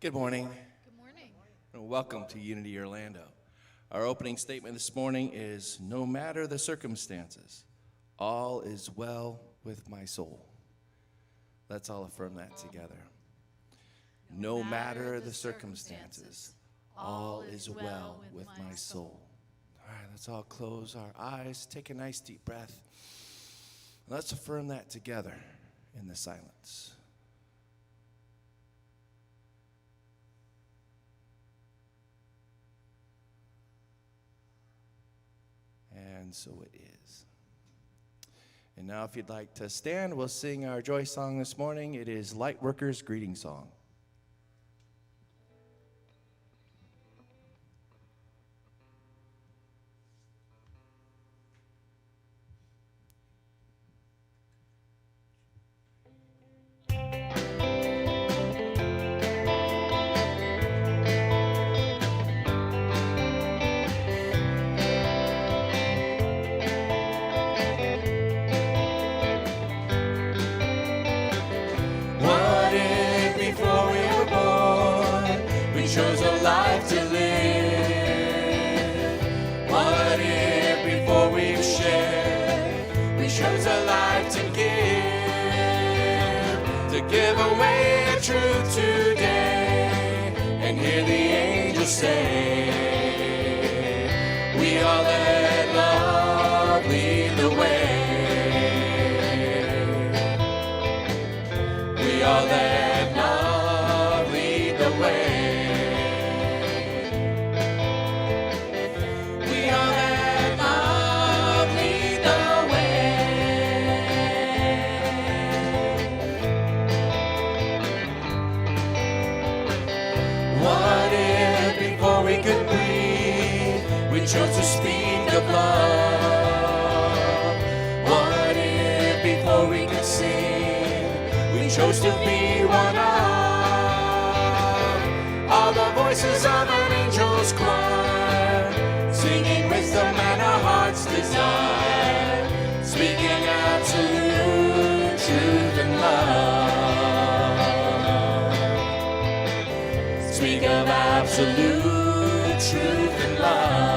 Good morning. Good morning. And welcome to Unity Orlando. Our opening statement this morning is, no matter the circumstances, all is well with my soul. Let's all affirm that together. No matter the circumstances, all is well with my soul. All right, let's all close our eyes, take a nice deep breath. Let's affirm that together in the silence. And so it is. And now if you'd like to stand, we'll sing our joy song this morning. It is Lightworkers' Greeting Song. Chose a life to live. What if before we've shared, we chose a life to give away a truth today, and hear the angels say, we all let love lead the way. We all let love lead the way. Chose to speak of love. What if before we could sing, we chose to be one of all the voices of an angel's choir, singing wisdom and our heart's desire, speaking absolute truth and love. Speak of absolute truth and love.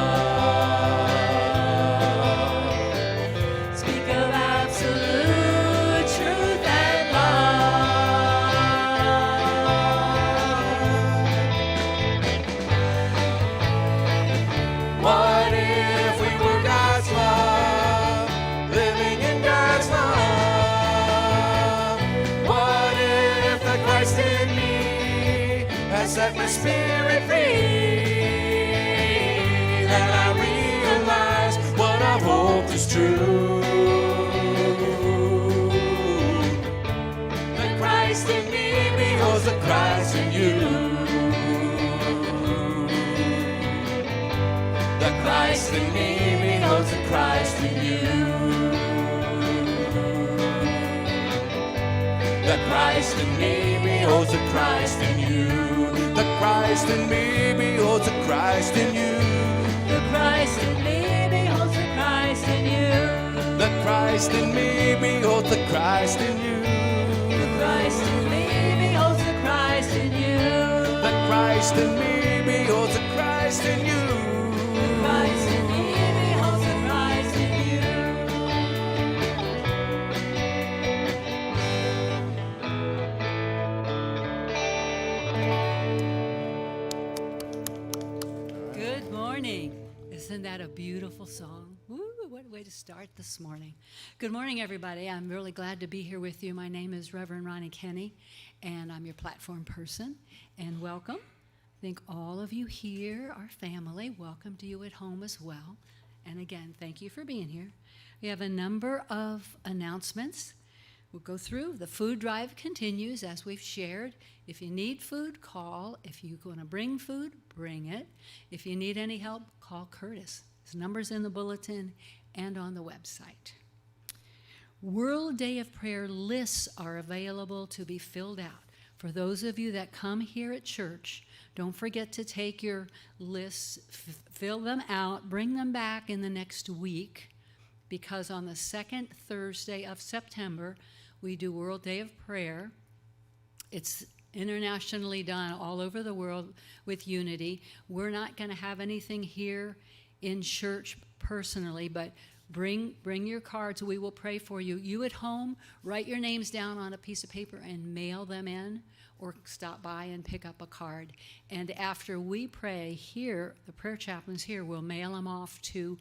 Set my spirit free, that I realize what I hoped is true. The Christ in me beholds the Christ in you. The Christ in me beholds the Christ in you. The Christ in me beholds the Christ in you. The Christ in me beholds the Christ in you. The Christ in me beholds the Christ in you. The Christ in me beholds the Christ in you. The Christ in me beholds the Christ in you. The Christ in me beholds the Christ in you. The Christ in me beholds the Christ in you. Isn't that a beautiful song? Woo, what a way to start this morning. Good morning, everybody. I'm really glad to be here with you. My name is Reverend Ronnie Kenny, and I'm your platform person. And welcome. I think all of you here are family. Welcome to you at home as well. And again, thank you for being here. We have a number of announcements. We'll go through. The food drive continues, as we've shared. If you need food, call. If you're going to bring food, bring it. If you need any help, call Curtis. His number's in the bulletin and on the website. World Day of Prayer lists are available to be filled out. For those of you that come here at church, don't forget to take your lists, fill them out, bring them back in the next week, because on the second Thursday of September, we do World Day of Prayer. It's internationally done all over the world with Unity. We're not going to have anything here in church personally, but bring your cards. We will pray for you. You at home, write your names down on a piece of paper and mail them in, or stop by and pick up a card. And after we pray here, the prayer chaplains here will mail them off to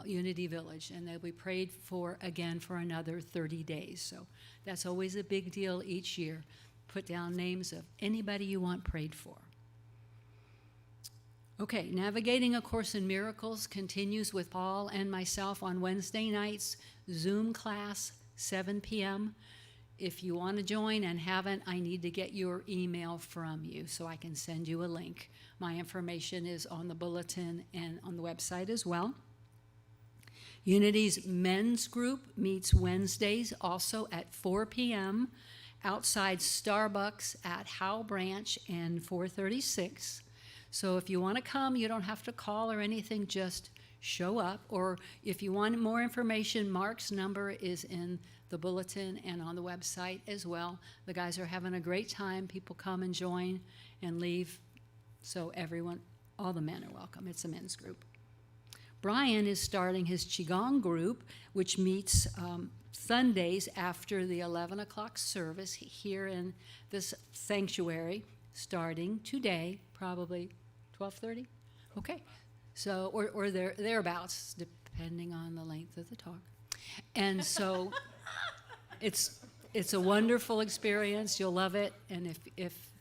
Unity Village, and they'll be prayed for again for another 30 days. So that's always a big deal each year. Put down names of anybody you want prayed for. Okay, Navigating A Course in Miracles continues with Paul and myself on Wednesday nights, Zoom class, 7 p.m. If you want to join and haven't, I need to get your email from you so I can send you a link. My information is on the bulletin and on the website as well. Unity's men's group meets Wednesdays also at 4 p.m. outside Starbucks at Howell Branch and 436. So if you want to come, you don't have to call or anything, just show up. Or if you want more information, Mark's number is in the bulletin and on the website as well. The guys are having a great time. People come and join and leave. So everyone, all the men are welcome. It's a men's group. Brian is starting his Qigong group, which meets Sundays after the 11 o'clock service here in this sanctuary, starting today, probably 12:30. Okay, so or thereabouts, depending on the length of the talk. And so it's a wonderful experience. You'll love it, and if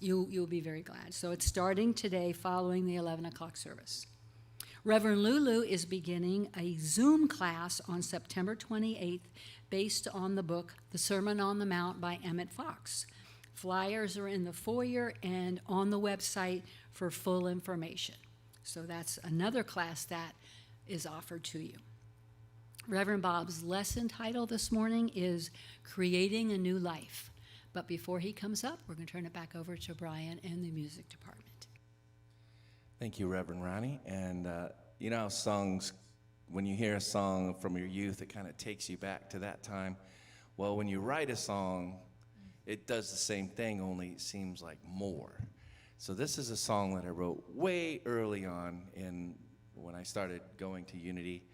you'll be very glad. So it's starting today, following the 11 o'clock service. Reverend Lulu is beginning a Zoom class on September 28th based on the book The Sermon on the Mount by Emmett Fox. Flyers are in the foyer and on the website for full information. So that's another class that is offered to you. Reverend Bob's lesson title this morning is Creating a New Life. But before he comes up, we're going to turn it back over to Brian and the music department. Thank you, Reverend Ronnie. And you know how songs, when you hear a song from your youth, it kind of takes you back to that time. Well, when you write a song, it does the same thing, only it seems like more. So this is a song that I wrote way early on when I started going to Unity,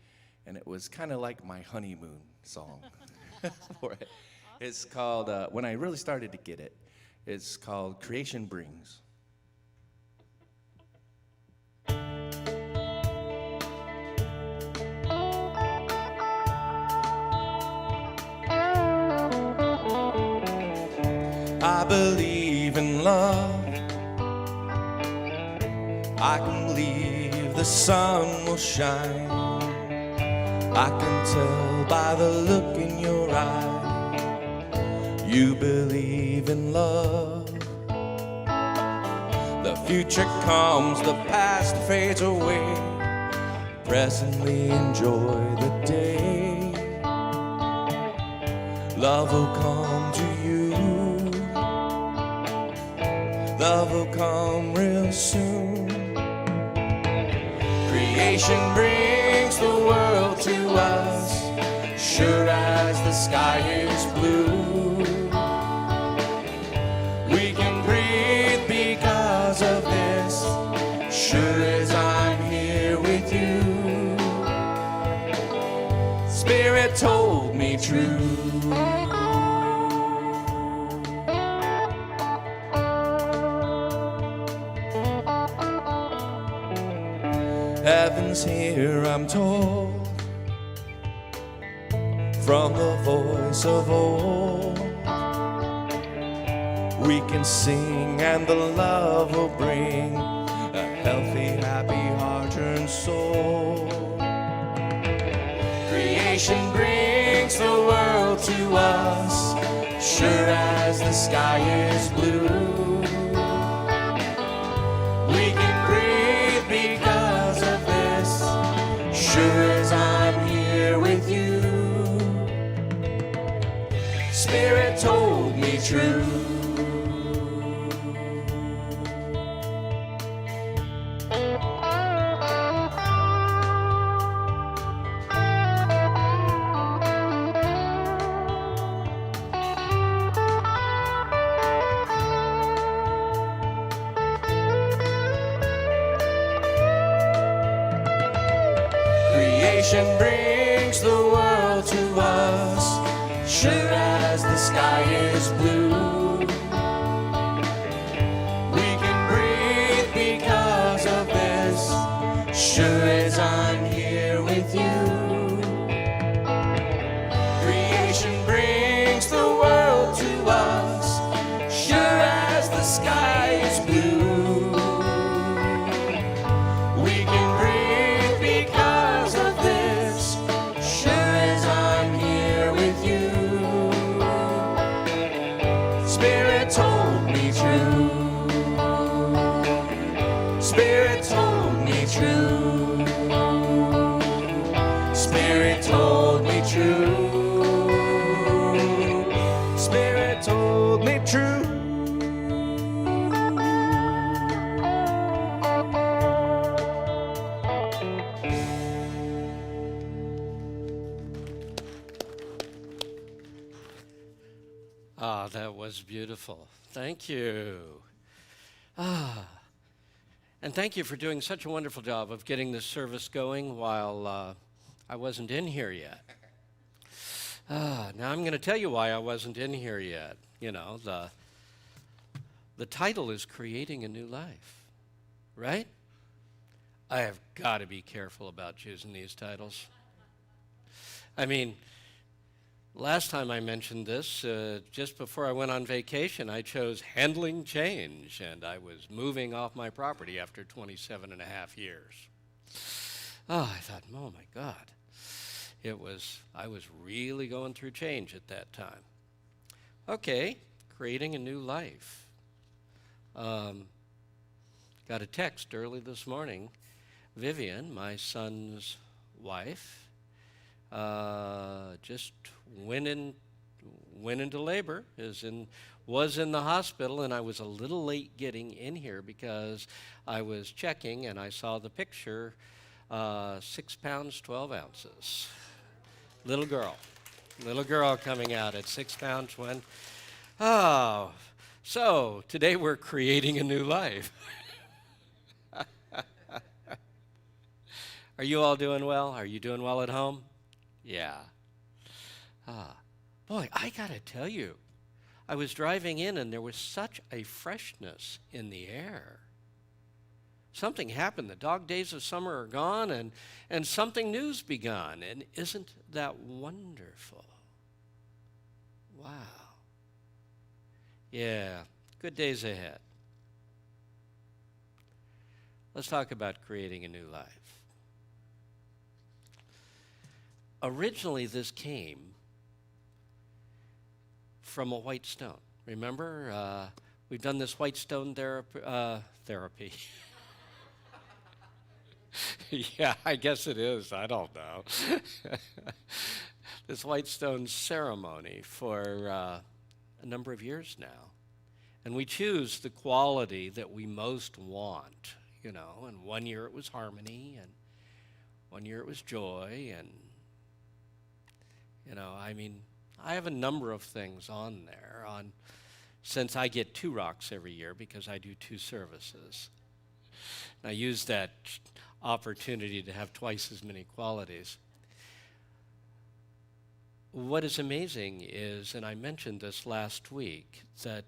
and it was kind of like my honeymoon song for it. It's called, when I really started to get it, it's called Creation Brings. I believe in love. I can believe the sun will shine. I can tell by the look in your eye. You believe in love. The future comes, the past fades away. Presently enjoy the day. Love will come to you. Love will come real soon. Creation brings the world to us, sure as the sky is blue. We can breathe because of this, sure as I'm here with you. Spirit told me true. Heaven's here, I'm told, from the voice of old. We can sing and the love will bring a healthy, happy heart and soul. Creation brings the world to us, sure as the sky is blue. We can breathe because of this, sure as I'm here with you. Spirit told me true. Creation brings the world to us, sure as the sky is blue. We can breathe because of this, sure as I'm here with you. Creation brings the world to us, sure as the sky is blue. We can breathe because of this, sure as I'm here with you. Spirit told me true. Spirit told me true. Spirit told me true. Spirit told me true. Ah, that was beautiful. Thank you. And thank you for doing such a wonderful job of getting this service going while I wasn't in here yet. Now I'm going to tell you why I wasn't in here yet. You know, the title is Creating a New Life, right? I have got to be careful about choosing these titles. I mean, last time I mentioned this, just before I went on vacation, I chose Handling Change, and I was moving off my property after 27 and a half years. Oh, I thought, oh my God. I was really going through change at that time. Okay, creating a new life. Got a text early this morning. Vivian, my son's wife, just went into labor, was in the hospital, and I was a little late getting in here because I was checking and I saw the picture, 6 pounds, 12 ounces. Little girl coming out at 6 pounds when, oh, so today we're creating a new life. Are you all doing well? Are you doing well at home? Yeah. Boy, I gotta tell you, I was driving in and there was such a freshness in the air. Something happened. The dog days of summer are gone and something new's begun. And isn't that wonderful? Wow. Yeah, good days ahead. Let's talk about creating a new life. Originally, this came from a white stone. Remember, we've done this white stone therapy. Yeah, I guess it is. I don't know. This white stone ceremony for a number of years now. And we choose the quality that we most want, you know. And one year it was harmony, and one year it was joy, and you know, I mean, I have a number of things on there since I get 2 rocks every year because I do 2 services. And I use that opportunity to have twice as many qualities. What is amazing is, and I mentioned this last week, that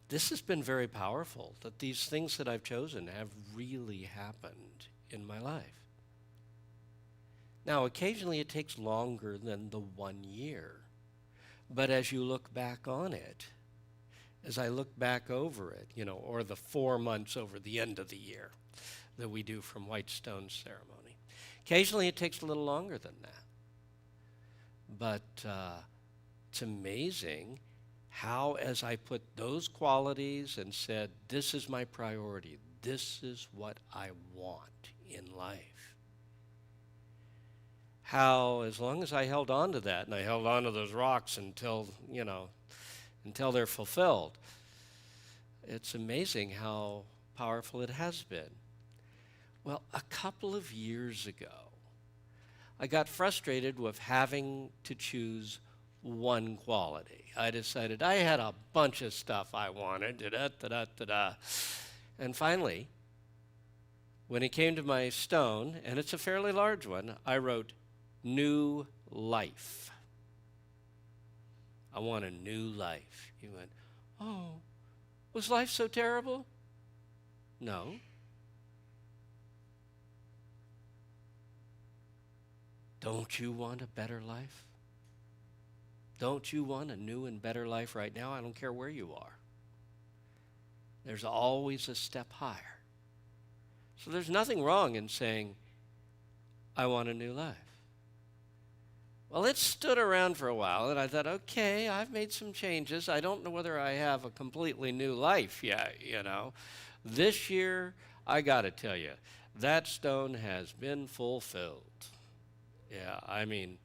this has been very powerful, that these things that I've chosen have really happened in my life. Now, occasionally it takes longer than the 1 year, but as you look back on it, as I look back over it, you know, or the 4 months over the end of the year that we do from White Stone ceremony, occasionally it takes a little longer than that. But it's amazing how, as I put those qualities and said, this is my priority, this is what I want in life, how, as long as I held on to that, and I held on to those rocks until they're fulfilled, it's amazing how powerful it has been. Well, a couple of years ago, I got frustrated with having to choose one quality. I decided I had a bunch of stuff I wanted, and finally, when it came to my stone, and it's a fairly large one, I wrote new life. I want a new life. He went, oh, was life so terrible? No. Don't you want a better life? Don't you want a new and better life right now? I don't care where you are. There's always a step higher. So there's nothing wrong in saying, I want a new life. Well, it stood around for a while, and I thought, okay, I've made some changes. I don't know whether I have a completely new life yet, you know. This year, I got to tell you, that stone has been fulfilled. Yeah, I mean,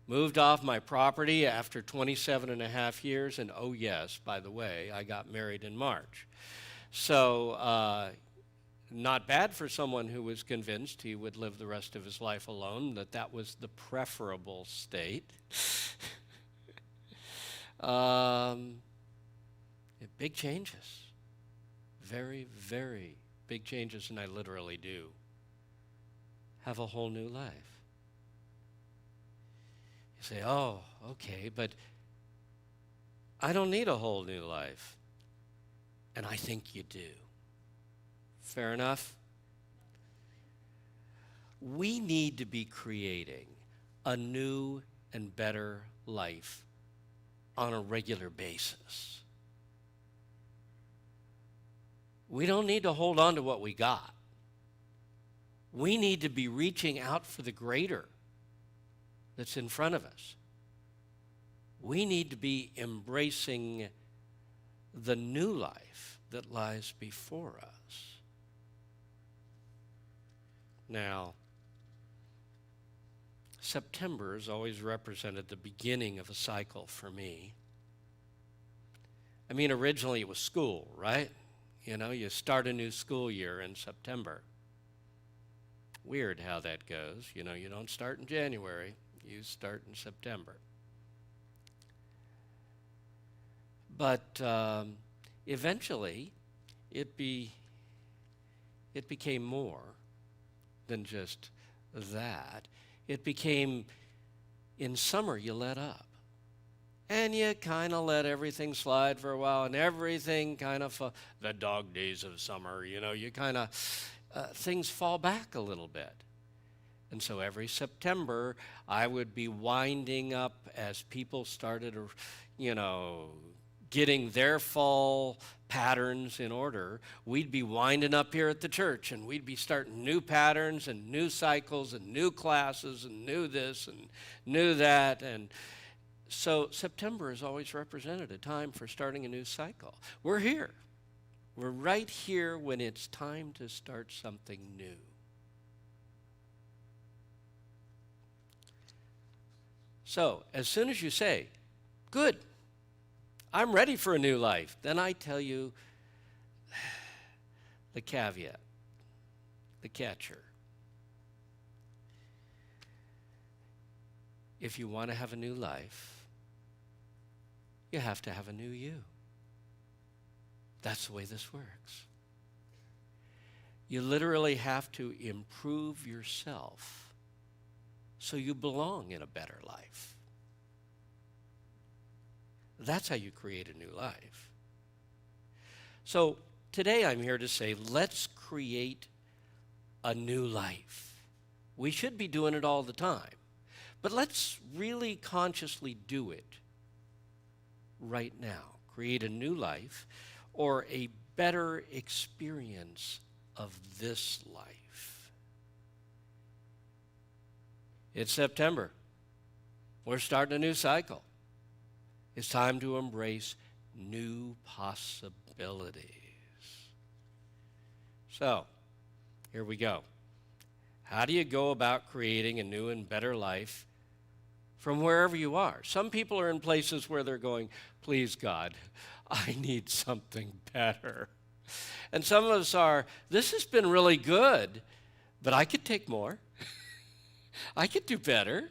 moved off my property after 27 and a half years, and oh yes, by the way, I got married in March. So, not bad for someone who was convinced he would live the rest of his life alone, that was the preferable state. Big changes. Very, very big changes, and I literally do have a whole new life. You say, oh, okay, but I don't need a whole new life. And I think you do. Fair enough? We need to be creating a new and better life on a regular basis. We don't need to hold on to what we got. We need to be reaching out for the greater that's in front of us. We need to be embracing the new life that lies before us. Now, September has always represented the beginning of a cycle for me. I mean, originally it was school, right? You know, you start a new school year in September. Weird how that goes. You know, you don't start in January, you start in September. But eventually, it became more than just that. It became, in summer, you let up. And you kind of let everything slide for a while, and everything kind of, the dog days of summer, you know, you kind of, things fall back a little bit. And so every September, I would be winding up as people started, you know, getting their fall patterns in order. We'd be winding up here at the church, and we'd be starting new patterns and new cycles and new classes and new this and new that. And so September has always represented a time for starting a new cycle. We're here. We're right here when it's time to start something new. So as soon as you say, good, I'm ready for a new life, then I tell you the caveat, the catcher. If you want to have a new life, you have to have a new you. That's the way this works. You literally have to improve yourself so you belong in a better life. That's how you create a new life. So today I'm here to say, let's create a new life. We should be doing it all the time, but let's really consciously do it right now. Create a new life or a better experience of this life. It's September. We're starting a new cycle. It's time to embrace new possibilities. So, here we go. How do you go about creating a new and better life from wherever you are? Some people are in places where they're going, please God, I need something better. And some of us are, this has been really good, but I could take more. I could do better.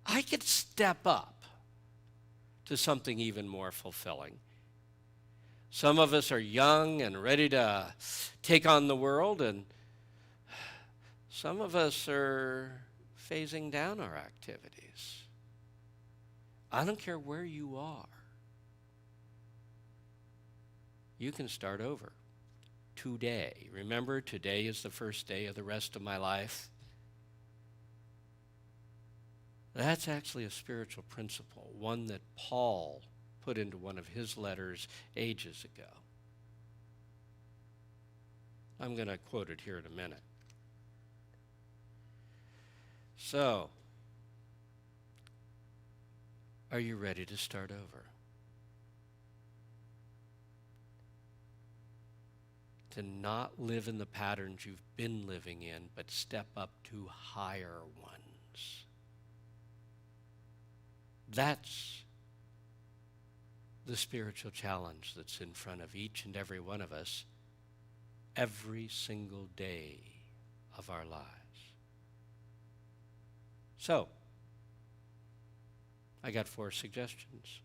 I could step up to something even more fulfilling. Some of us are young and ready to take on the world, and Some of us are phasing down our activities. I don't care where you are. You can start over today. Remember, today is the first day of the rest of my life. That's actually a spiritual principle, one that Paul put into one of his letters ages ago. I'm going to quote it here in a minute. So, are you ready to start over? To not live in the patterns you've been living in, but step up to higher ones. That's the spiritual challenge that's in front of each and every one of us every single day of our lives. So, I got 4 suggestions,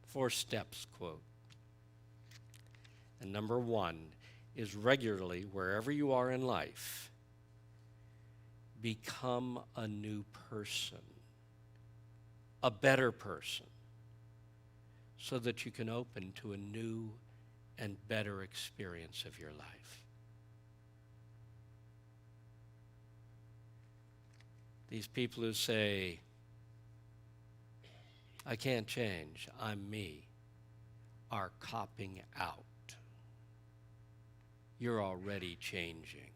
4 steps, quote. And number 1 is regularly, wherever you are in life, become a new person, a better person, so that you can open to a new and better experience of your life. These people who say, I can't change, I'm me, are copping out. You're already changing.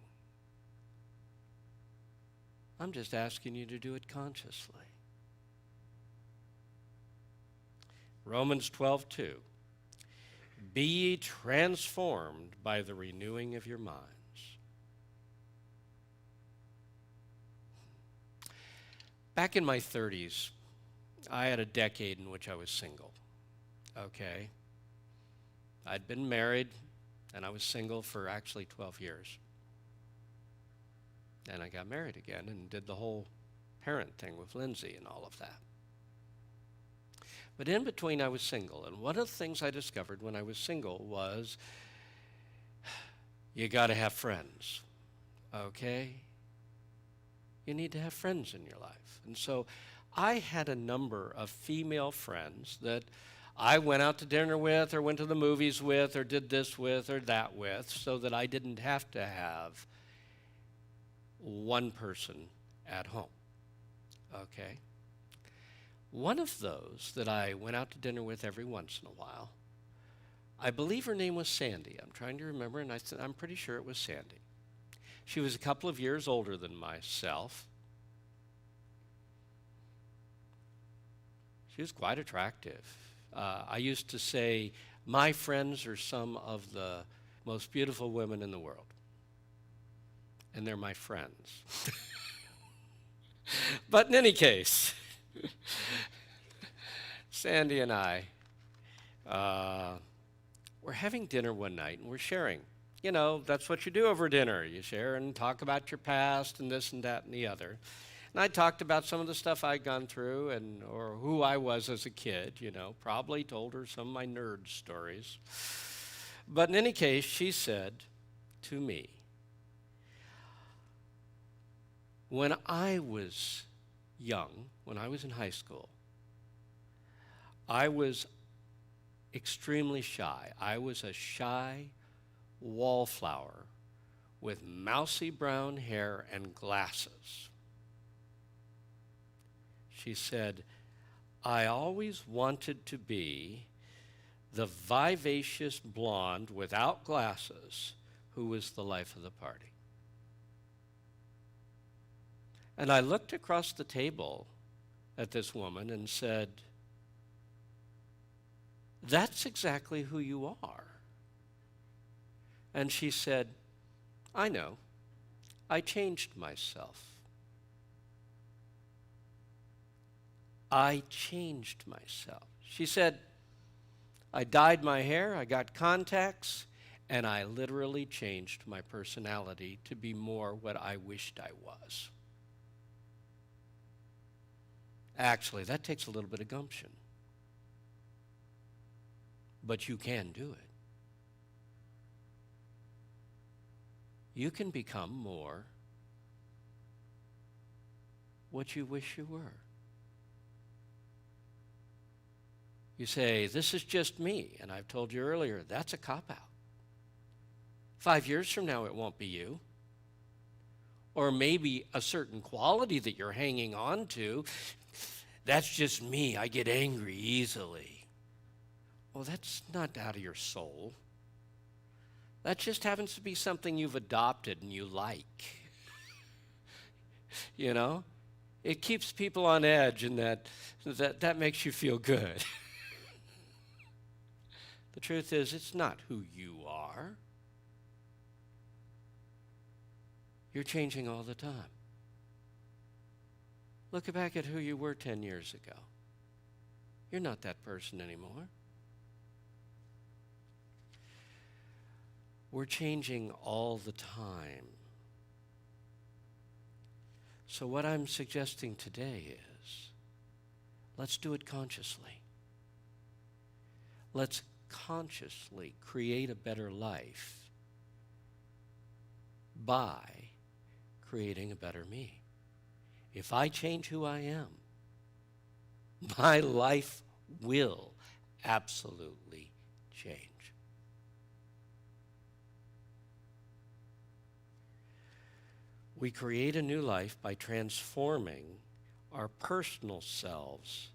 I'm just asking you to do it consciously. Romans 12:2. Be ye transformed by the renewing of your minds. Back in my 30s, I had a decade in which I was single. Okay? I'd been married, and I was single for actually 12 years. And I got married again and did the whole parent thing with Lindsay and all of that. But in between, I was single. And one of the things I discovered when I was single was you got to have friends, okay? You need to have friends in your life. And so I had a number of female friends that I went out to dinner with or went to the movies with or did this with or that with so that I didn't have to have one person at home, okay? One of those that I went out to dinner with every once in a while, I believe her name was Sandy. I'm trying to remember, and I'm pretty sure it was Sandy. She was a couple of years older than myself. She was quite attractive. I used to say, my friends are some of the most beautiful women in the world. And they're my friends. But in any case, Sandy and I were having dinner one night, and we're sharing. You know, that's what you do over dinner. You share and talk about your past and this and that and the other. And I talked about some of the stuff I'd gone through or who I was as a kid, you know, probably told her some of my nerd stories. But in any case, she said to me, when I was young, when I was in high school, I was extremely shy. I was a shy wallflower with mousy brown hair and glasses. She said, I always wanted to be the vivacious blonde without glasses who was the life of the party. And I looked across the table at this woman and said, that's exactly who you are. And she said, I know. I changed myself. I changed myself. She said, I dyed my hair, I got contacts, and I literally changed my personality to be more what I wished I was. Actually, that takes a little bit of gumption. But you can do it. You can become more what you wish you were. You say, this is just me, and I've told you earlier, that's a cop-out. 5 years from now, it won't be you. Or maybe a certain quality that you're hanging on to, that's just me, I get angry easily. Well, that's not out of your soul. That just happens to be something you've adopted and you like. You know? It keeps people on edge, and that makes you feel good. The truth is, it's not who you are. You're changing all the time. Look back at who you were 10 years ago. You're not that person anymore. We're changing all the time. So what I'm suggesting today is, let's do it consciously. Let's consciously create a better life by creating a better me. If I change who I am, my life will absolutely change. We create a new life by transforming our personal selves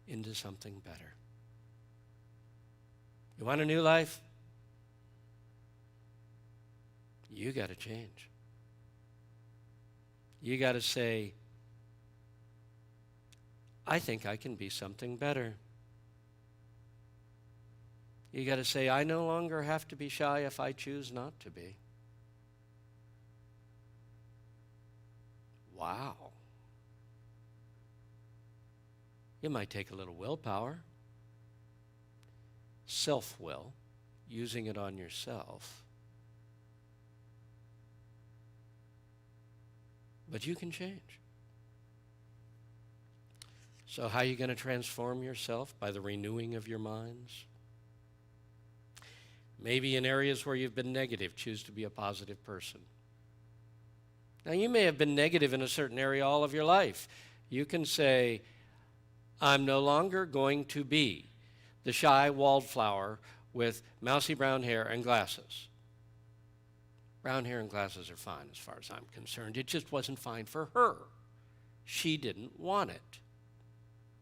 into something better. You want a new life? You got to change. You got to say, I think I can be something better. You got to say, I no longer have to be shy if I choose not to be. Wow. It might take a little willpower, self-will, using it on yourself. But you can change. So how are you going to transform yourself? By the renewing of your minds? Maybe in areas where you've been negative, choose to be a positive person. Now, you may have been negative in a certain area all of your life. You can say, I'm no longer going to be the shy wallflower with mousy brown hair and glasses. Brown hair and glasses are fine as far as I'm concerned. It just wasn't fine for her. She didn't want it.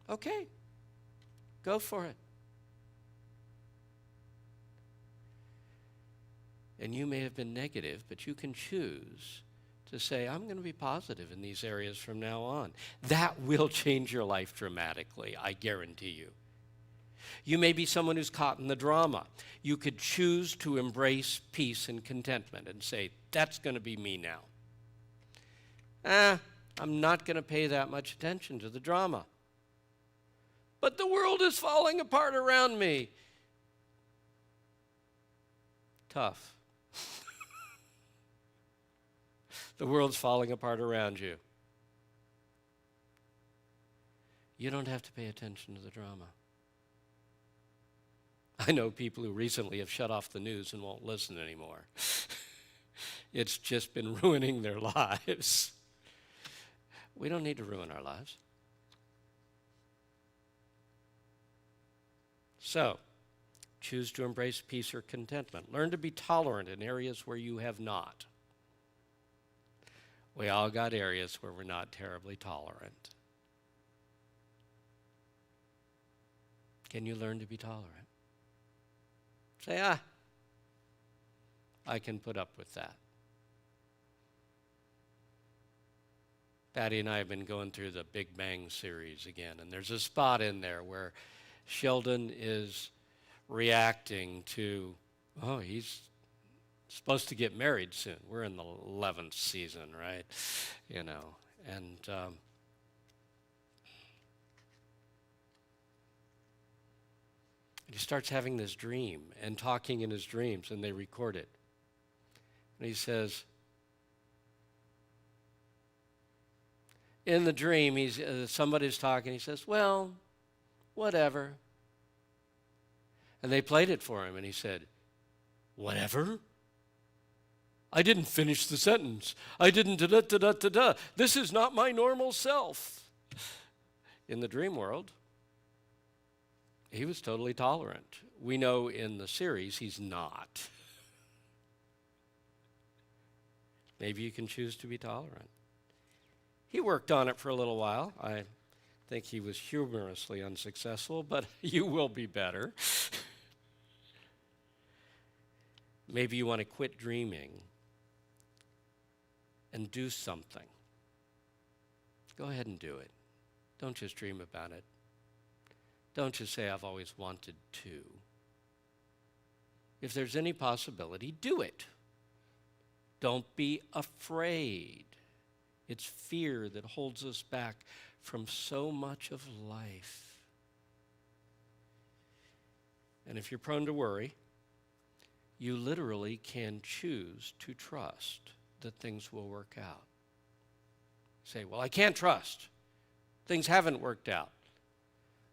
Okay, go for it. And you may have been negative, but you can choose to say, I'm going to be positive in these areas from now on. That will change your life dramatically, I guarantee you. You may be someone who's caught in the drama. You could choose to embrace peace and contentment and say, that's going to be me now. I'm not going to pay that much attention to the drama. But the world is falling apart around me. Tough. The world's falling apart around you. You don't have to pay attention to the drama. I know people who recently have shut off the news and won't listen anymore. It's just been ruining their lives. We don't need to ruin our lives. So, choose to embrace peace or contentment. Learn to be tolerant in areas where you have not. We all got areas where we're not terribly tolerant. Can you learn to be tolerant? Say, I can put up with that. Patty and I have been going through the Big Bang series again, and there's a spot in there where Sheldon is reacting to, he's supposed to get married soon. We're in the 11th season, right? And he starts having this dream and talking in his dreams, and they record it. And he says, in the dream, somebody's talking. He says, well, whatever. And they played it for him, and he said, whatever? I didn't finish the sentence. I didn't da-da-da-da-da-da. This is not my normal self. In the dream world, he was totally tolerant. We know in the series he's not. Maybe you can choose to be tolerant. He worked on it for a little while. I think he was humorously unsuccessful, but you will be better. Maybe you want to quit dreaming and do something. Go ahead and do it. Don't just dream about it. Don't just say, I've always wanted to. If there's any possibility, do it. Don't be afraid. It's fear that holds us back from so much of life. And if you're prone to worry, you literally can choose to trust that things will work out. Say, well, I can't trust. Things haven't worked out.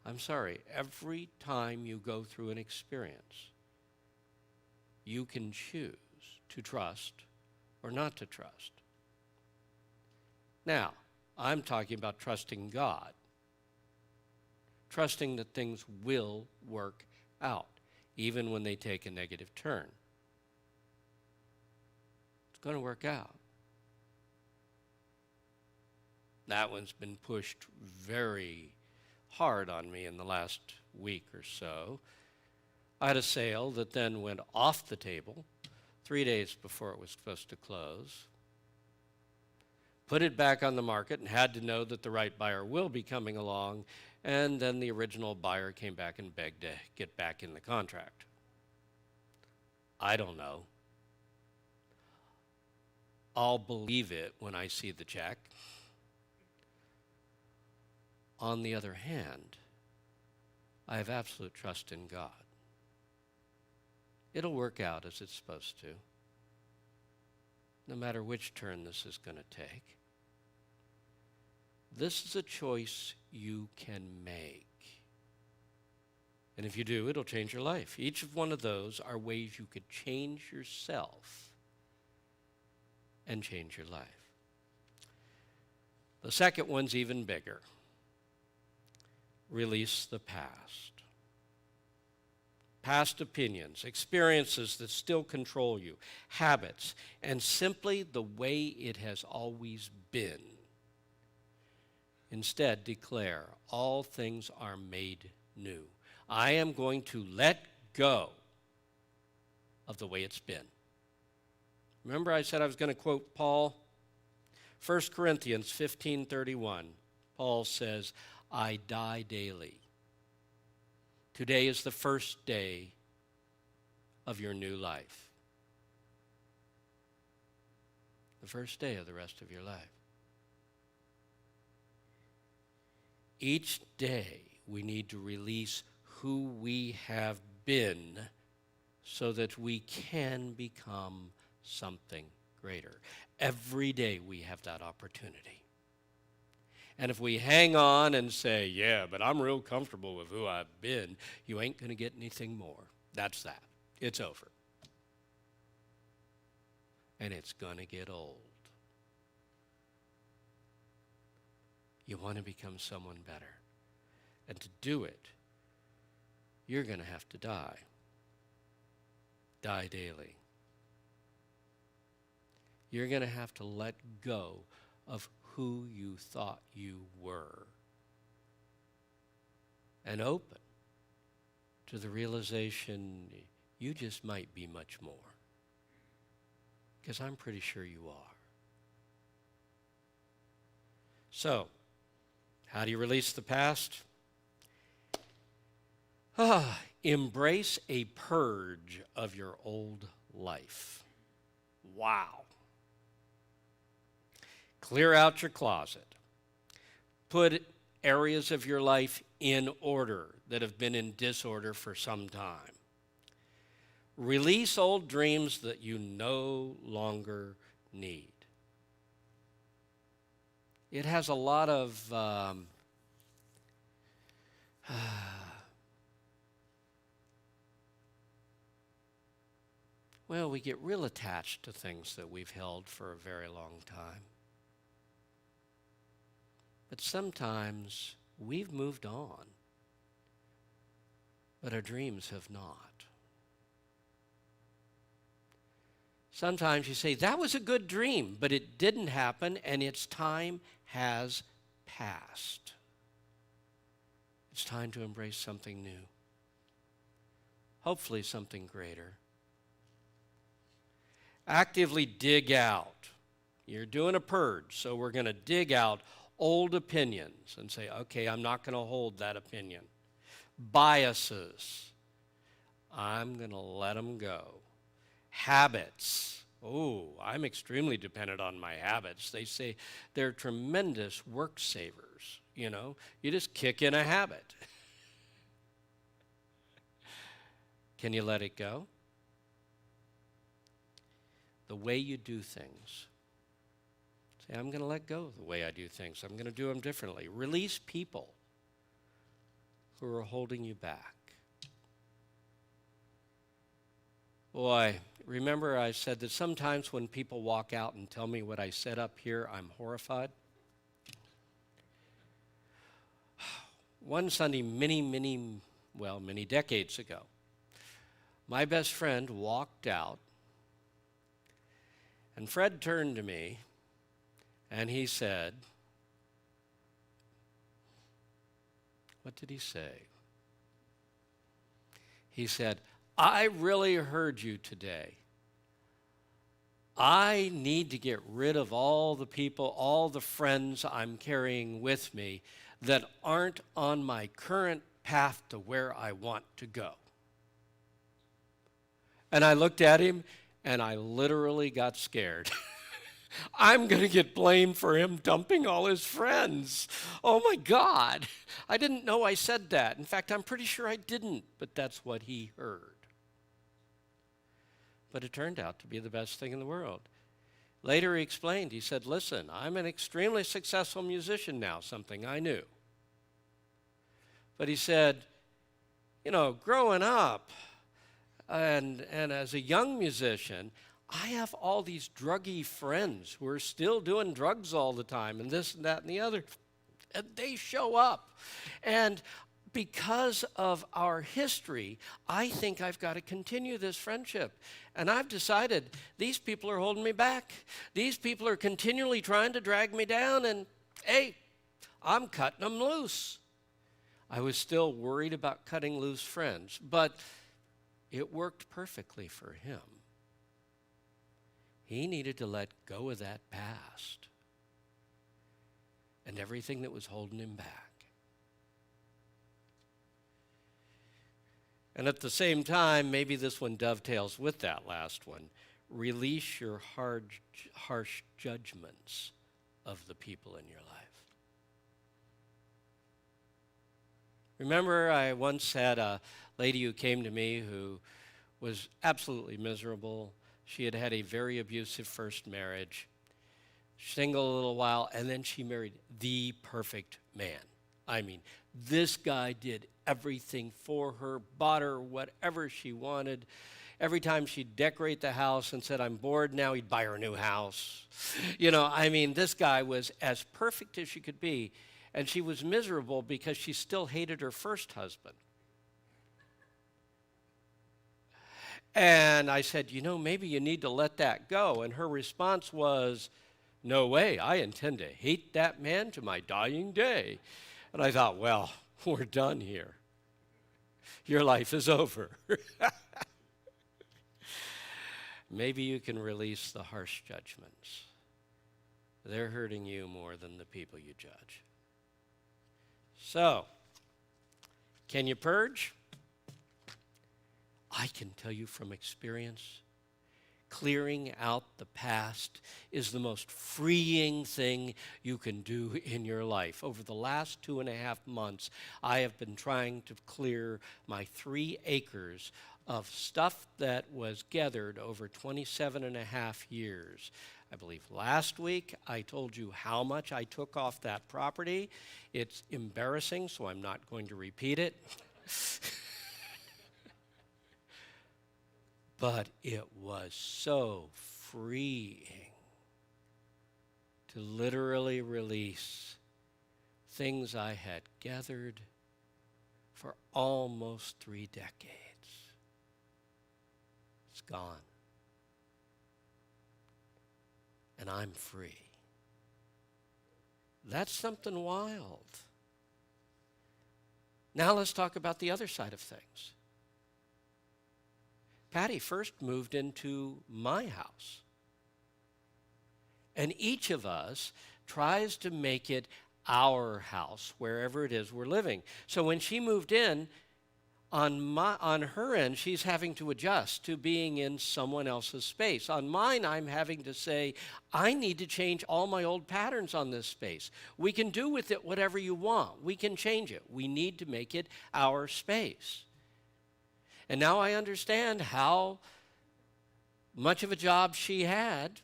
I'm sorry, every time you go through an experience, you can choose to trust or not to trust. Now, I'm talking about trusting God, trusting that things will work out, even when they take a negative turn. It's going to work out. That one's been pushed very hard on me in the last week or so. I had a sale that then went off the table 3 days before it was supposed to close. Put it back on the market and had to know that the right buyer will be coming along, and then the original buyer came back and begged to get back in the contract. I don't know. I'll believe it when I see the check. On the other hand, I have absolute trust in God. It'll work out as it's supposed to, no matter which turn this is going to take. This is a choice you can make. And if you do, it'll change your life. Each of one of those are ways you could change yourself and change your life. The second one's even bigger. Release the past. Past opinions, experiences that still control you, habits, and simply the way it has always been. Instead, declare, all things are made new. I am going to let go of the way it's been. Remember I said I was going to quote Paul? 1 Corinthians 15:31, Paul says, I die daily. Today is the first day of your new life. The first day of the rest of your life. Each day we need to release who we have been so that we can become something greater. Every day we have that opportunity. And if we hang on and say, yeah, but I'm real comfortable with who I've been, you ain't going to get anything more. That's that. It's over. And it's going to get old. You want to become someone better. And to do it, you're going to have to die. Die daily. You're going to have to let go of who you thought you were and open to the realization you just might be much more. Because I'm pretty sure you are. So, how do you release the past? Embrace a purge of your old life. Wow. Clear out your closet. Put areas of your life in order that have been in disorder for some time. Release old dreams that you no longer need. It has a lot of well, we get real attached to things that we've held for a very long time. But sometimes we've moved on, but our dreams have not. Sometimes you say, that was a good dream, but it didn't happen, and its time has passed. It's time to embrace something new. Hopefully something greater. Actively dig out. You're doing a purge, so we're going to dig out old opinions and say, okay, I'm not going to hold that opinion. Biases, I'm going to let them go. Habits, oh, I'm extremely dependent on my habits. They say they're tremendous work savers. You know, you just kick in a habit. Can you let it go? The way you do things. Say, I'm going to let go of the way I do things. I'm going to do them differently. Release people who are holding you back. Boy, remember I said that sometimes when people walk out and tell me what I said up here, I'm horrified? One Sunday, many decades ago, my best friend walked out, and Fred turned to me, and he said, what did he say? He said, I really heard you today. I need to get rid of all the people, all the friends I'm carrying with me that aren't on my current path to where I want to go. And I looked at him and I literally got scared. I'm going to get blamed for him dumping all his friends. Oh my God. I didn't know I said that. In fact, I'm pretty sure I didn't, but that's what he heard. But it turned out to be the best thing in the world. Later he explained, he said, listen, I'm an extremely successful musician now, something I knew. But he said, you know, growing up and as a young musician, I have all these druggy friends who are still doing drugs all the time and this and that and the other. And they show up. And because of our history, I think I've got to continue this friendship. And I've decided these people are holding me back. These people are continually trying to drag me down, and hey, I'm cutting them loose. I was still worried about cutting loose friends, but it worked perfectly for him. He needed to let go of that past and everything that was holding him back. And at the same time, maybe this one dovetails with that last one. Release your harsh judgments of the people in your life. Remember, I once had a lady who came to me who was absolutely miserable. She had had a very abusive first marriage, single a little while, and then she married the perfect man. I mean, this guy did everything for her, bought her whatever she wanted. Every time she'd decorate the house and said, I'm bored now, he'd buy her a new house. You know, I mean, this guy was as perfect as she could be, and she was miserable because she still hated her first husband. And I said, you know, maybe you need to let that go. And her response was, no way, I intend to hate that man to my dying day. And I thought, well, we're done here. Your life is over. Maybe you can release the harsh judgments. They're hurting you more than the people you judge. So, can you purge? I can tell you from experience, clearing out the past is the most freeing thing you can do in your life. Over the last 2.5 months, I have been trying to clear my 3 acres of stuff that was gathered over 27.5 years. I believe last week I told you how much I took off that property. It's embarrassing, so I'm not going to repeat it. But it was so freeing to literally release things I had gathered for almost 3 decades. It's gone. And I'm free. That's something wild. Now let's talk about the other side of things. Patty first moved into my house. And each of us tries to make it our house, wherever it is we're living. So when she moved in, on her end, she's having to adjust to being in someone else's space. On mine, I'm having to say, I need to change all my old patterns on this space. We can do with it whatever you want. We can change it. We need to make it our space. And now I understand how much of a job she had,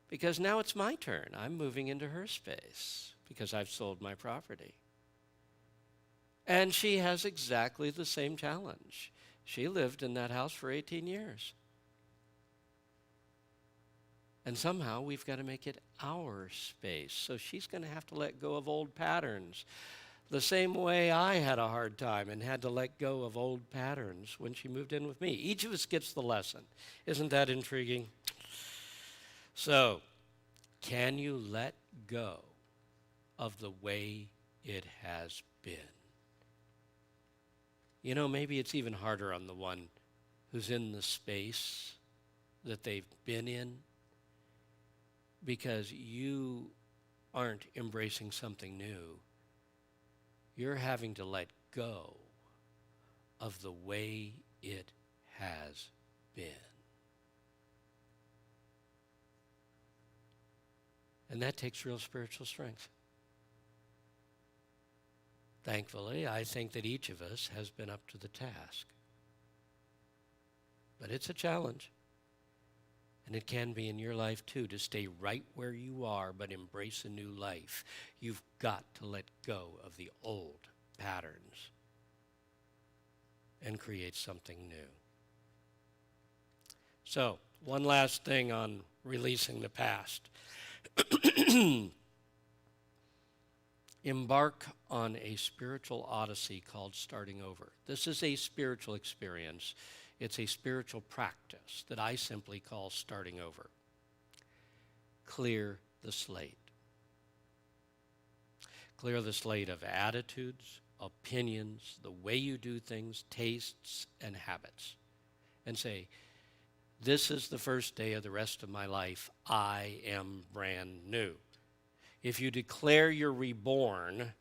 because now it's my turn. I'm moving into her space because I've sold my property. And she has exactly the same challenge. She lived in that house for 18 years. And somehow we've got to make it our space. So she's going to have to let go of old patterns. The same way I had a hard time and had to let go of old patterns when she moved in with me. Each of us gets the lesson. Isn't that intriguing? So, can you let go of the way it has been? You know, maybe it's even harder on the one who's in the space that they've been in, because you aren't embracing something new. You're having to let go of the way it has been. And that takes real spiritual strength. Thankfully, I think that each of us has been up to the task. But it's a challenge. And it can be in your life too, to stay right where you are but embrace a new life. You've got to let go of the old patterns and create something new. So, one last thing on releasing the past. Embark on a spiritual odyssey called starting over. This is a spiritual experience. It's a spiritual practice that I simply call starting over. Clear the slate. Clear the slate of attitudes, opinions, the way you do things, tastes, and habits. And say, this is the first day of the rest of my life. I am brand new. If you declare you're reborn,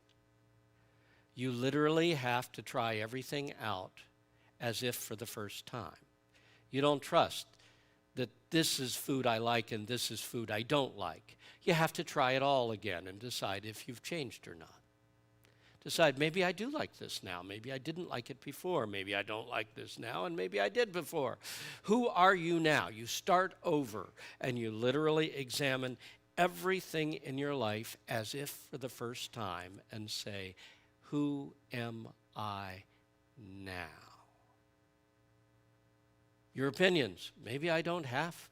you literally have to try everything out as if for the first time. You don't trust that this is food I like and this is food I don't like. You have to try it all again and decide if you've changed or not. Decide, maybe I do like this now. Maybe I didn't like it before. Maybe I don't like this now, and maybe I did before. Who are you now? You start over, and you literally examine everything in your life as if for the first time and say, who am I now? Your opinions. Maybe I don't have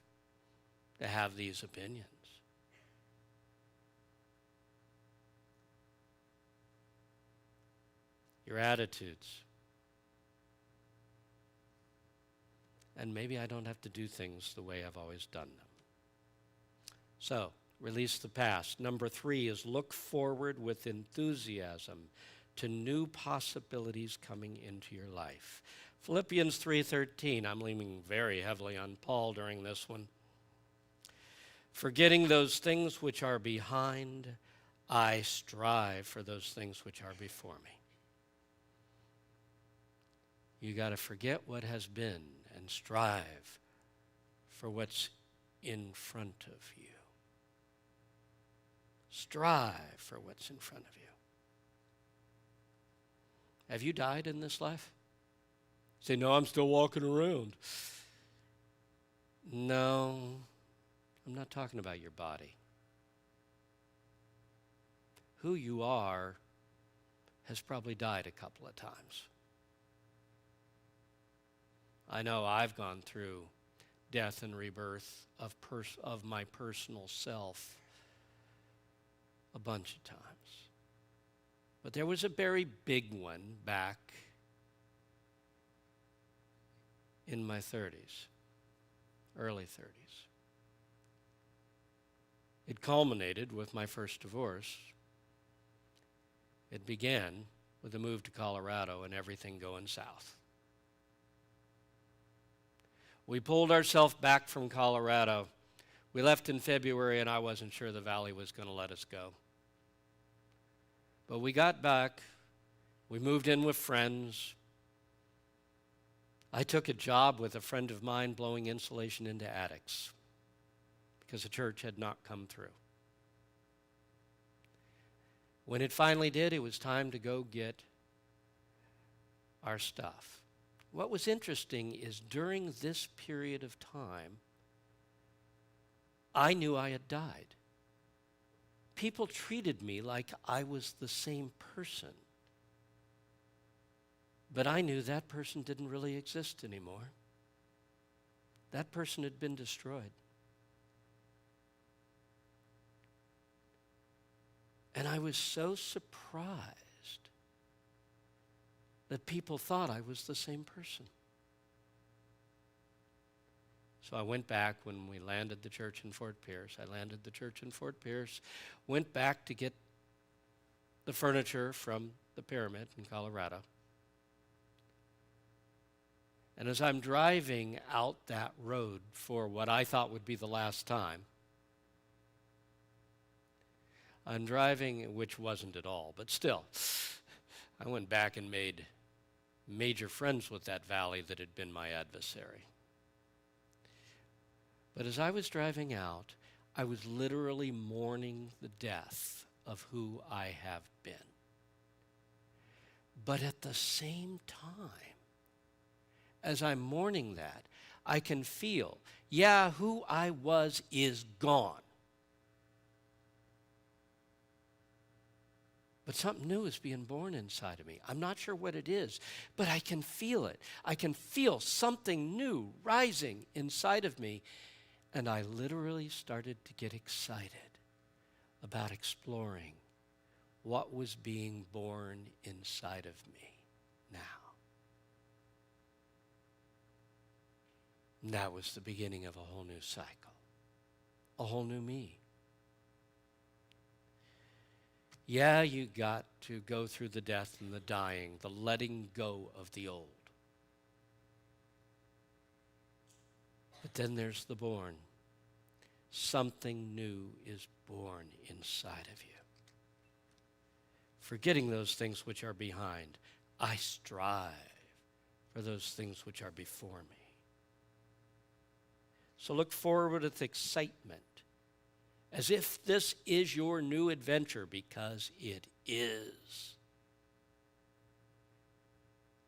to have these opinions. Your attitudes. And maybe I don't have to do things the way I've always done them. So, release the past. Number 3 is look forward with enthusiasm to new possibilities coming into your life. Philippians 3:13, I'm leaning very heavily on Paul during this one. Forgetting those things which are behind, I strive for those things which are before me. You got to forget what has been and strive for what's in front of you. Strive for what's in front of you. Have you died in this life? Say, no, I'm still walking around. No, I'm not talking about your body. Who you are has probably died a couple of times. I know I've gone through death and rebirth of my personal self a bunch of times. But there was a very big one back in my 30s, early 30s. It culminated with my first divorce. It began with a move to Colorado and everything going south. We pulled ourselves back from Colorado. We left in February, and I wasn't sure the valley was going to let us go. But we got back. We moved in with friends. I took a job with a friend of mine blowing insulation into attics because the church had not come through. When it finally did, it was time to go get our stuff. What was interesting is during this period of time, I knew I had died. People treated me like I was the same person. But I knew that person didn't really exist anymore. That person had been destroyed. And I was so surprised that people thought I was the same person. So I went back when we landed the church in Fort Pierce. I landed the church in Fort Pierce, went back to get the furniture from the pyramid in Colorado. And as I'm driving out that road for what I thought would be the last time, I'm driving, which wasn't at all, but still, I went back and made major friends with that valley that had been my adversary. But as I was driving out, I was literally mourning the death of who I have been. But at the same time, as I'm mourning that, I can feel, yeah, who I was is gone. But something new is being born inside of me. I'm not sure what it is, but I can feel it. I can feel something new rising inside of me. And I literally started to get excited about exploring what was being born inside of me now. And that was the beginning of a whole new cycle, a whole new me. Yeah, you got to go through the death and the dying, the letting go of the old. But then there's the born. Something new is born inside of you. Forgetting those things which are behind, I strive for those things which are before me. So look forward with excitement, as if this is your new adventure, because it is.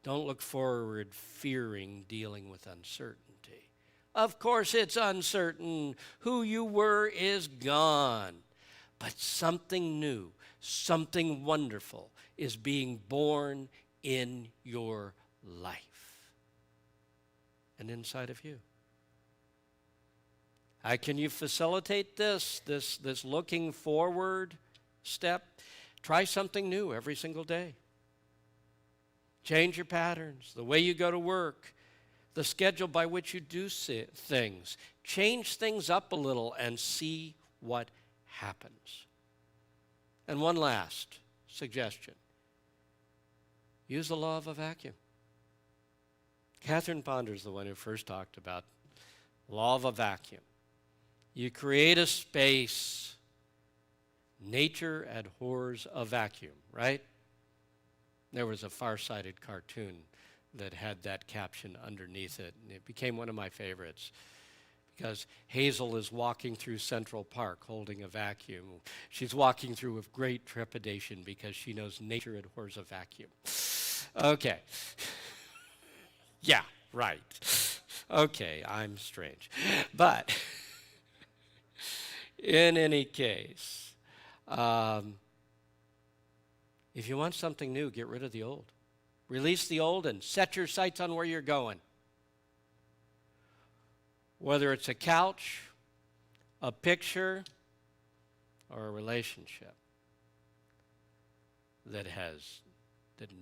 Don't look forward fearing dealing with uncertainty. Of course it's uncertain. Who you were is gone. But something new, something wonderful is being born in your life and inside of you. How can you facilitate this looking forward step? Try something new every single day. Change your patterns, the way you go to work, the schedule by which you do things. Change things up a little and see what happens. And one last suggestion. Use the law of a vacuum. Catherine Ponder's the one who first talked about law of a vacuum. You create a space. Nature abhors a vacuum, right? There was a far-sighted cartoon that had that caption underneath it, and it became one of my favorites because Hazel is walking through Central Park holding a vacuum. She's walking through with great trepidation because she knows nature abhors a vacuum. Okay. Yeah, right. Okay, I'm strange. But in any case, if you want something new, get rid of the old. Release the old and set your sights on where you're going. Whether it's a couch, a picture, or a relationship that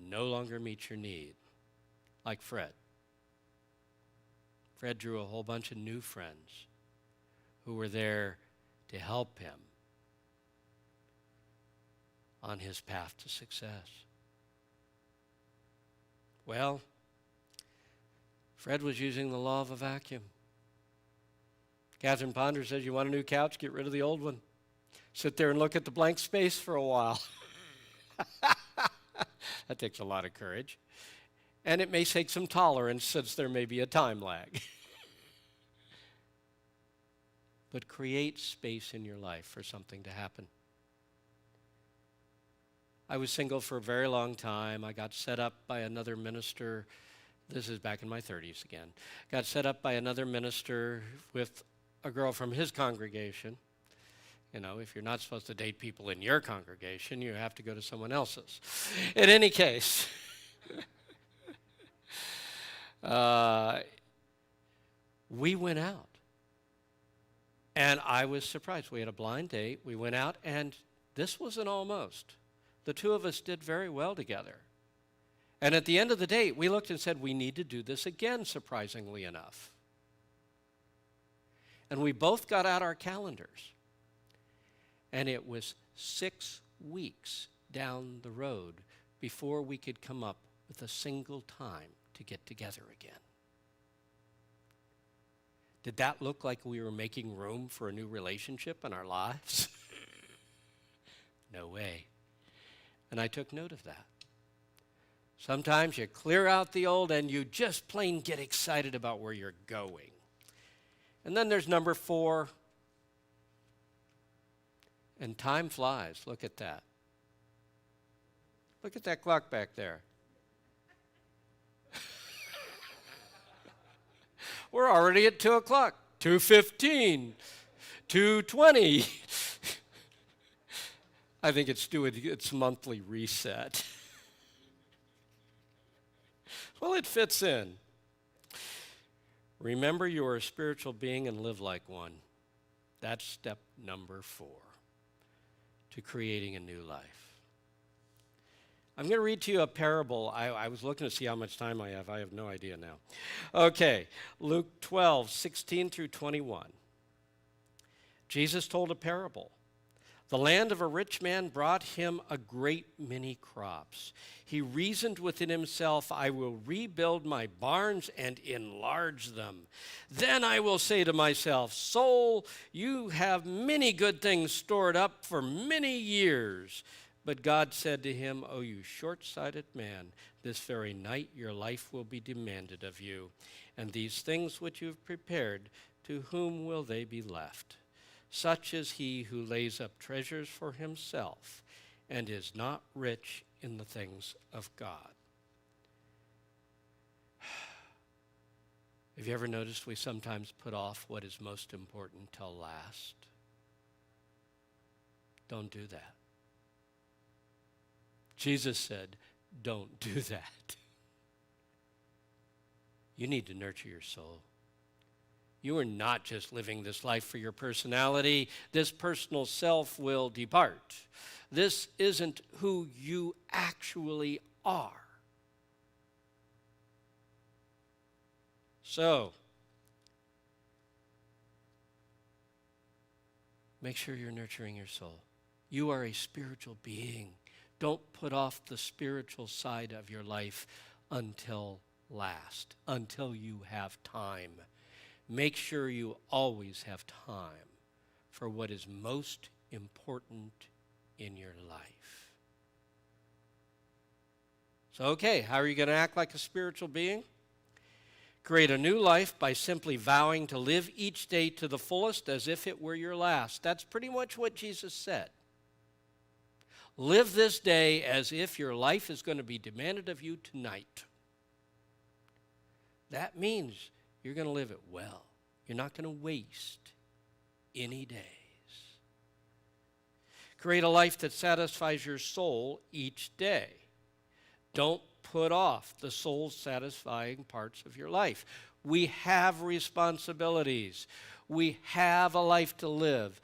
no longer meets your need, like Fred. Fred drew a whole bunch of new friends who were there to help him on his path to success. Well, Fred was using the law of a vacuum. Catherine Ponder says, you want a new couch? Get rid of the old one. Sit there and look at the blank space for a while. That takes a lot of courage. And it may take some tolerance since there may be a time lag. But create space in your life for something to happen. I was single for a very long time. I got set up by another minister. This is back in my 30s again. Got set up by another minister with a girl from his congregation. You know, if you're not supposed to date people in your congregation, you have to go to someone else's. In any case, we went out. And I was surprised. We had a blind date. We went out, and this was an almost. The two of us did very well together. And at the end of the date, we looked and said, we need to do this again, surprisingly enough. And we both got out our calendars. And it was 6 weeks down the road before we could come up with a single time to get together again. Did that look like we were making room for a new relationship in our lives? No way. And I took note of that. Sometimes you clear out the old and you just plain get excited about where you're going. And then there's number 4. And time flies. Look at that. Look at that clock back there. We're already at 2 o'clock. 2:15. 2:20. I think it's doing its monthly reset. Well, it fits in. Remember you are a spiritual being and live like one. That's step number 4 to creating a new life. I'm going to read to you a parable. I was looking to see how much time I have. I have no idea now. Okay, Luke 12:16 through 21. Jesus told a parable. The land of a rich man brought him a great many crops. He reasoned within himself, I will rebuild my barns and enlarge them. Then I will say to myself, soul, you have many good things stored up for many years. But God said to him, O you short-sighted man, this very night your life will be demanded of you. And these things which you have prepared, to whom will they be left? Such is he who lays up treasures for himself and is not rich in the things of God. Have you ever noticed we sometimes put off what is most important till last? Don't do that. Jesus said, don't do that. You need to nurture your soul. You are not just living this life for your personality. This personal self will depart. This isn't who you actually are. So, make sure you're nurturing your soul. You are a spiritual being. Don't put off the spiritual side of your life until last, until you have time. Make sure you always have time for what is most important in your life. So, okay, how are you going to act like a spiritual being? Create a new life by simply vowing to live each day to the fullest as if it were your last. That's pretty much what Jesus said. Live this day as if your life is going to be demanded of you tonight. That means you're going to live it well. You're not going to waste any days. Create a life that satisfies your soul each day. Don't put off the soul-satisfying parts of your life. We have responsibilities. We have a life to live.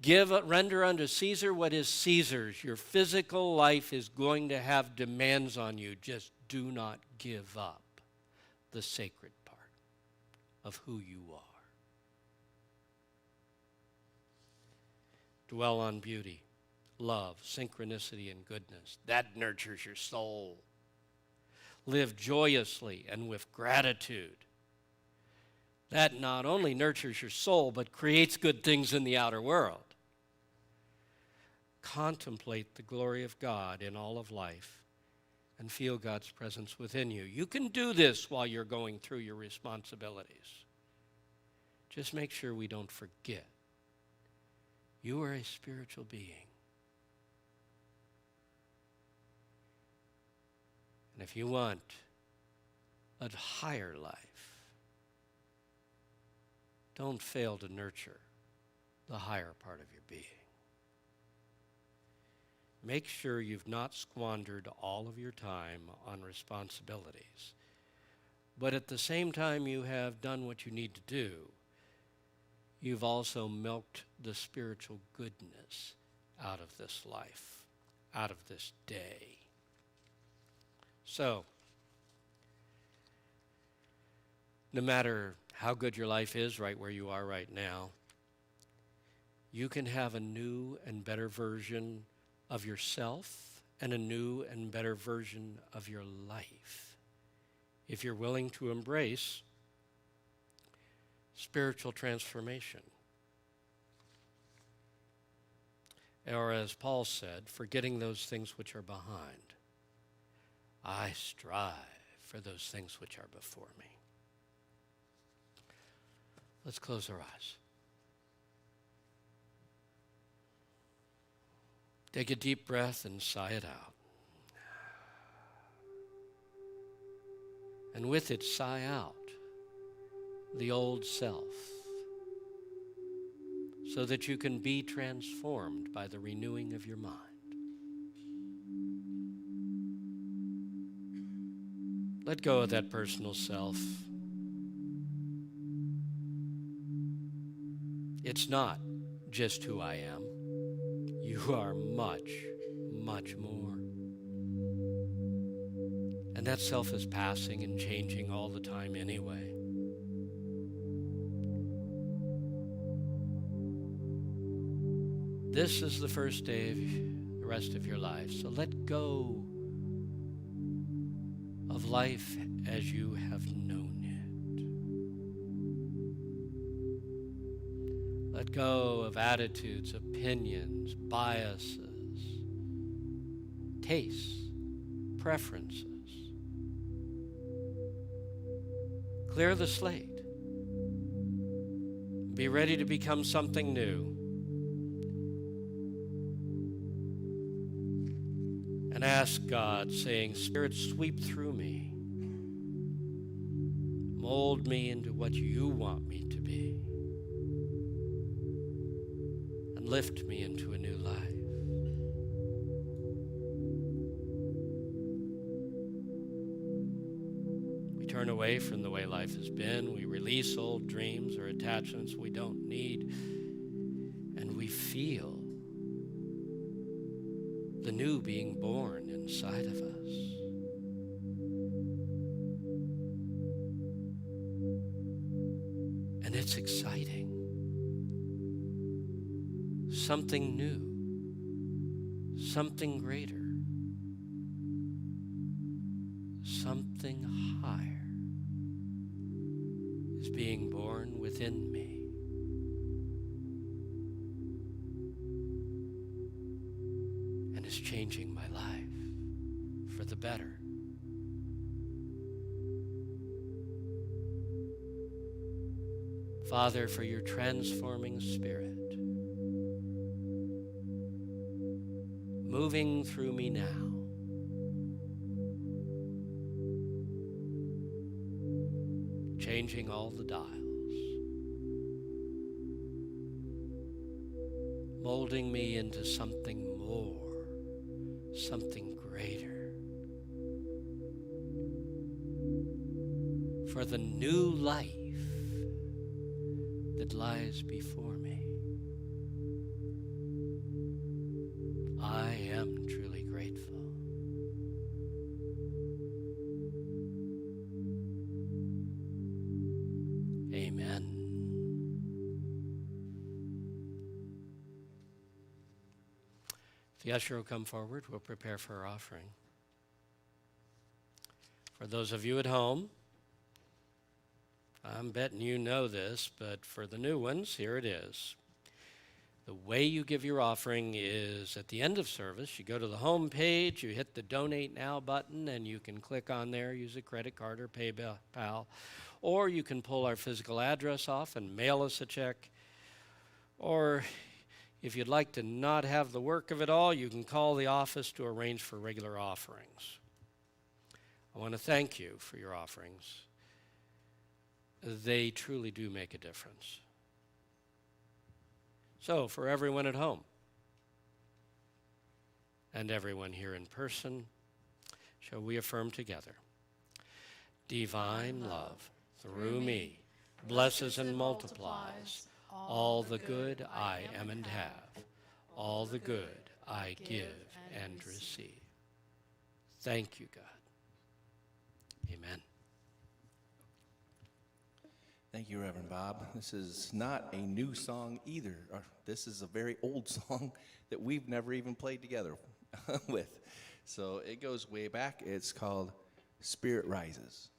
Render unto Caesar what is Caesar's. Your physical life is going to have demands on you. Just do not give up the sacred part of who you are. Dwell on beauty, love, synchronicity, and goodness. That nurtures your soul. Live joyously and with gratitude. That not only nurtures your soul, but creates good things in the outer world. Contemplate the glory of God in all of life and feel God's presence within you. You can do this while you're going through your responsibilities. Just make sure we don't forget. You are a spiritual being. And if you want a higher life, don't fail to nurture the higher part of your being. Make sure you've not squandered all of your time on responsibilities, but at the same time you have done what you need to do, you've also milked the spiritual goodness out of this life, out of this day. So, no matter how good your life is right where you are right now, you can have a new and better version of yourself and a new and better version of your life if you're willing to embrace spiritual transformation. Or as Paul said, forgetting those things which are behind, I strive for those things which are before me. Let's close our eyes. Take a deep breath and sigh it out. And with it, sigh out the old self so that you can be transformed by the renewing of your mind. Let go of that personal self. It's not just who I am. You are much, much more. And that self is passing and changing all the time anyway. This is the first day of the rest of your life, so let go of life as you have known it. Let go of attitudes, opinions, biases, tastes, preferences. Clear the slate. Be ready to become something new. And ask God, saying, Spirit, sweep through me. Mold me into what you want me to be. And lift me into a new life. We turn away from the way life has been. We release old dreams or attachments we don't need. And we feel the new being born inside of us. And it's exciting. Something new, something greater, something higher is being born within me. Is changing my life for the better. Father, for your transforming Spirit, moving through me now, changing all the dials, molding me into something more, something greater. for the new life that lies before me. I am truly grateful. Amen. If the usher will come forward, we'll prepare for our offering. For those of you at home, I'm betting you know this, but for the new ones, here it is. The way you give your offering is at the end of service, you go to the home page, you hit the Donate Now button, and you can click on there, use a credit card or PayPal, or you can pull our physical address off and mail us a check. Or if you'd like to not have the work of it all, you can call the office to arrange for regular offerings. I want to thank you for your offerings. They truly do make a difference. So, for everyone at home and everyone here in person, shall we affirm together? Divine love through me blesses and multiplies all the good I am and have, all the good I give and receive. Thank you, God. Amen. Thank you, Reverend Bob. This is not a new song either. This is a very old song that we've never even played together with. So it goes way back. It's called Spirit Rises.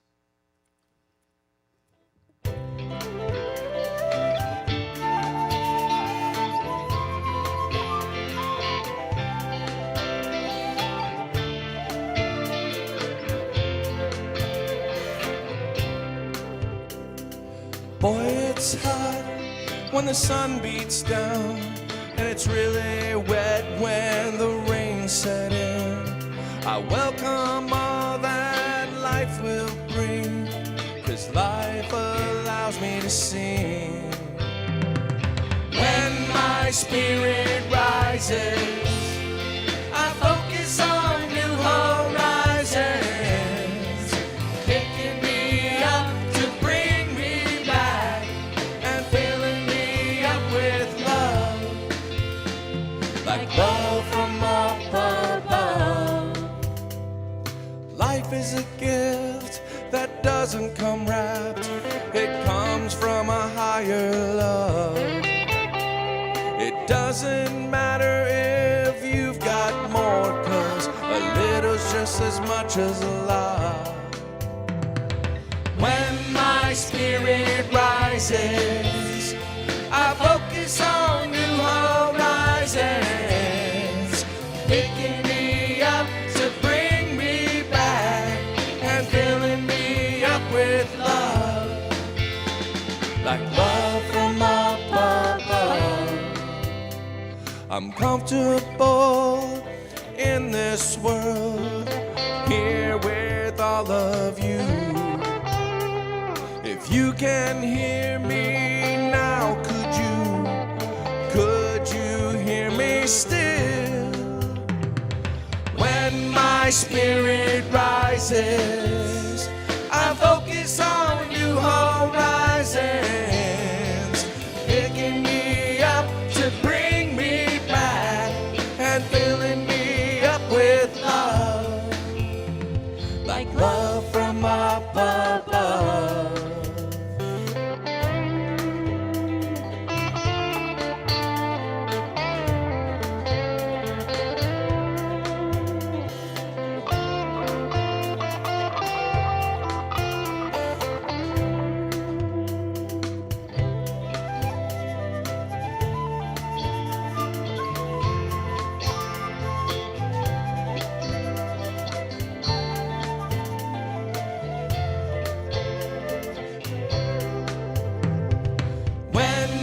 Boy, it's hot when the sun beats down, and it's really wet when the rain set in. I welcome all that life will bring, 'cause life allows me to sing. When my spirit rises, I focus on new horizons, picking me up to bring me back and filling me up with love, like love from up above. Life is a gift that doesn't come wrapped, it comes from a higher love. It doesn't matter if you've got more, 'cause a little's just as much as a lot. When my spirit rises, I focus on new horizons, picking me up to bring me back and filling me up with love, like love from up above. I'm comfortable in this world, here with all of you. If you can hear me now, could you hear me still? When my spirit rises, I focus on new horizons, picking me up to bring me back and filling me up with love, like love from up above.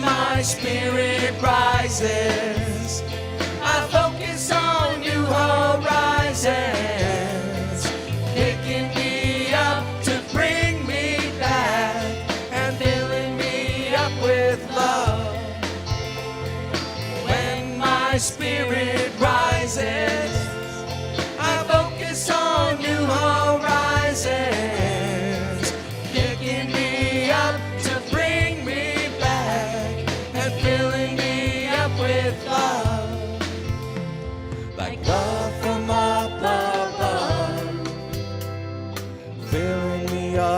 My spirit rises, I focus on new horizons, picking me up to bring me back and filling me up with love. When my spirit rises, I focus on new horizons, picking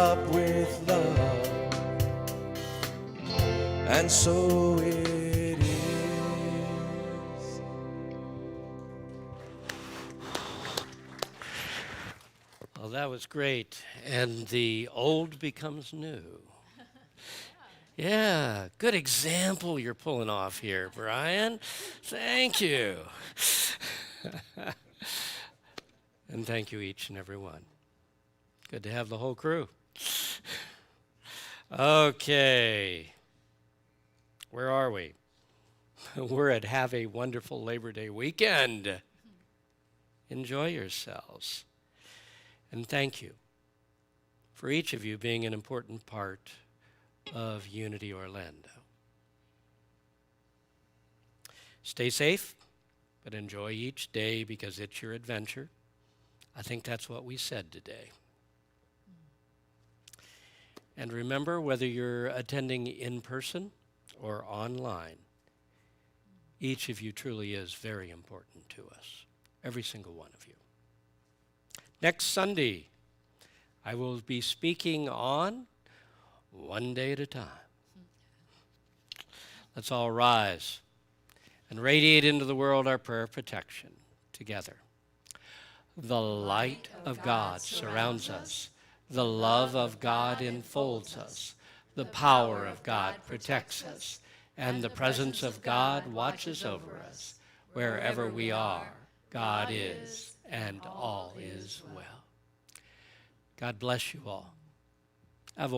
up with love, and so it is. Well, that was great. And the old becomes new. Yeah, good example you're pulling off here, Brian. Thank you. And thank you, each and every one. Good to have the whole crew. Okay. Where are we? We're at Have a Wonderful Labor Day weekend. Enjoy yourselves. And thank you for each of you being an important part of Unity Orlando. Stay safe, but enjoy each day because it's your adventure. I think that's what we said today. And remember, whether you're attending in person or online, each of you truly is very important to us, every single one of you. Next Sunday, I will be speaking on One Day at a Time. Let's all rise and radiate into the world our prayer of protection together. The light of God surrounds us. The love of God enfolds us. The power of God protects us. And the presence of God watches over us. Wherever we are, God is, and all is well. God bless you all.